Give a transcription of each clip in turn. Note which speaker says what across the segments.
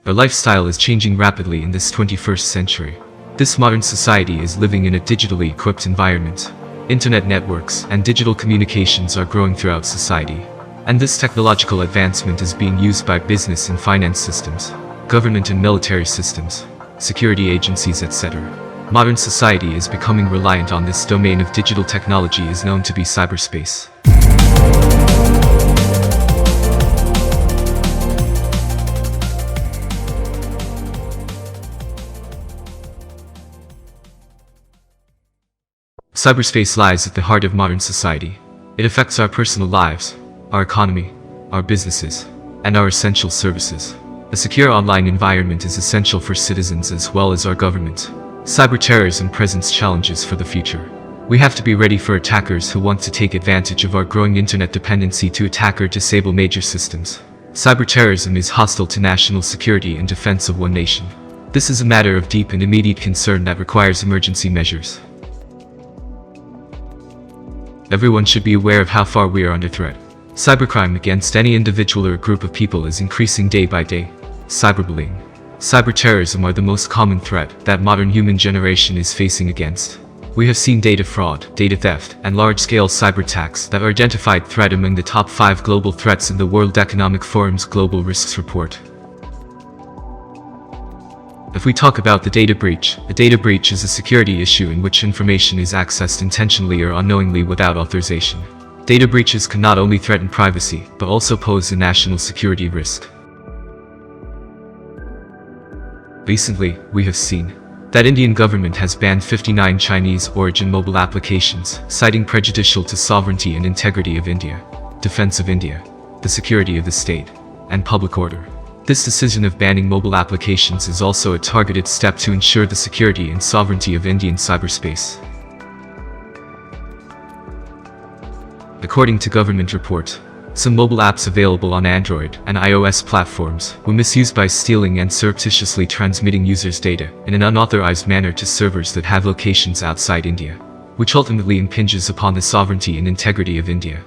Speaker 1: Our lifestyle is changing rapidly in this 21st century. This modern society is living in a digitally equipped environment. Internet networks and digital communications are growing throughout society. And this technological advancement is being used by business and finance systems, government and military systems, security agencies, etc. Modern society is becoming reliant on this domain of digital technology is known to be cyberspace. Cyberspace lies at the heart of modern society. It affects our personal lives, our economy, our businesses, and our essential services. A secure online environment is essential for citizens as well as our government. Cyberterrorism presents challenges for the future. We have to be ready for attackers who want to take advantage of our growing internet dependency to attack or disable major systems. Cyberterrorism is hostile to national security and defense of one nation. This is a matter of deep and immediate concern that requires emergency measures. Everyone should be aware of how far we are under threat. Cybercrime against any individual or group of people is increasing day by day. Cyberbullying, cyberterrorism are the most common threat that modern human generation is facing against. We have seen data fraud, data theft, and large-scale cyber attacks that are identified threat among the top 5 global threats in the World Economic Forum's Global Risks Report. If we talk about the data breach, a data breach is a security issue in which information is accessed intentionally or unknowingly without authorization. Data breaches can not only threaten privacy, but also pose a national security risk. Recently, we have seen that Indian government has banned 59 Chinese origin mobile applications, citing prejudicial to sovereignty and integrity of India, defense of India, the security of the state, and public order. This decision of banning mobile applications is also a targeted step to ensure the security and sovereignty of Indian cyberspace. According to government report, some mobile apps available on Android and iOS platforms were misused by stealing and surreptitiously transmitting users' data in an unauthorized manner to servers that have locations outside India, which ultimately impinges upon the sovereignty and integrity of India.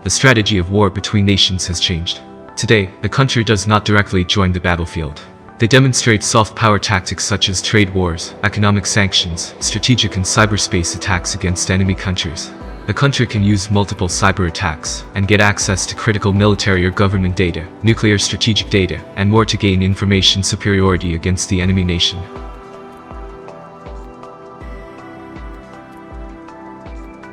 Speaker 1: The strategy of war between nations has changed. Today, a country does not directly join the battlefield. They demonstrate soft power tactics such as trade wars, economic sanctions, strategic and cyberspace attacks against enemy countries. A country can use multiple cyber attacks and get access to critical military or government data, nuclear strategic data, and more to gain information superiority against the enemy nation.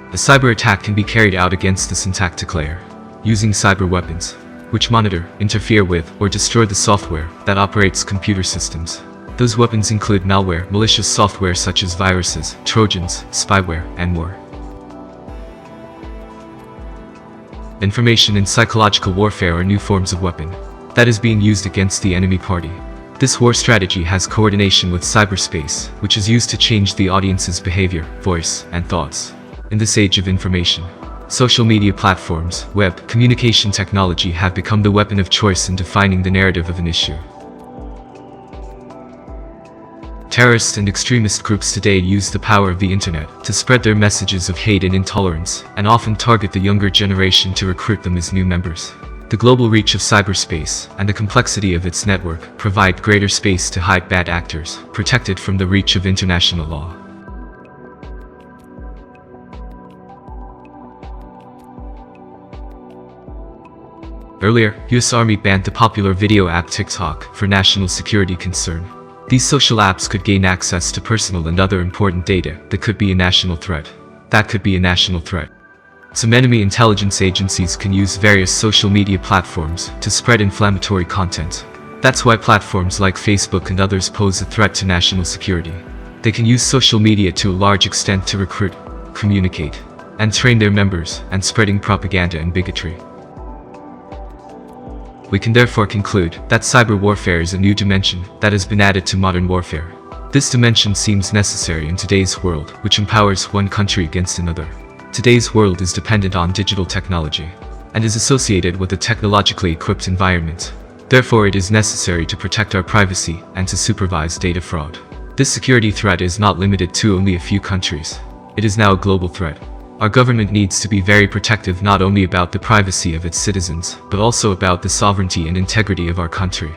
Speaker 1: A cyber attack can be carried out against the syntactic layer, using cyber weapons, which monitor, interfere with, or destroy the software that operates computer systems. Those weapons include malware, malicious software such as viruses, trojans, spyware, and more. Information and psychological warfare are new forms of weapon that is being used against the enemy party. This war strategy has coordination with cyberspace, which is used to change the audience's behavior, voice, and thoughts. In this age of information, social media platforms, web, communication technology have become the weapon of choice in defining the narrative of an issue. Terrorist and extremist groups today use the power of the internet to spread their messages of hate and intolerance, and often target the younger generation to recruit them as new members. The global reach of cyberspace and the complexity of its network provide greater space to hide bad actors, protected from the reach of international law. Earlier, US Army banned the popular video app TikTok for national security concern. These social apps could gain access to personal and other important data that could be a national threat. Some enemy intelligence agencies can use various social media platforms to spread inflammatory content. That's why platforms like Facebook and others pose a threat to national security. They can use social media to a large extent to recruit, communicate, and train their members and spreading propaganda and bigotry. We can therefore conclude that cyber warfare is a new dimension that has been added to modern warfare. This dimension seems necessary in today's world, which empowers one country against another. Today's world is dependent on digital technology and is associated with a technologically equipped environment. Therefore, it is necessary to protect our privacy and to supervise data fraud. This security threat is not limited to only a few countries. It is now a global threat. Our government needs to be very protective not only about the privacy of its citizens, but also about the sovereignty and integrity of our country.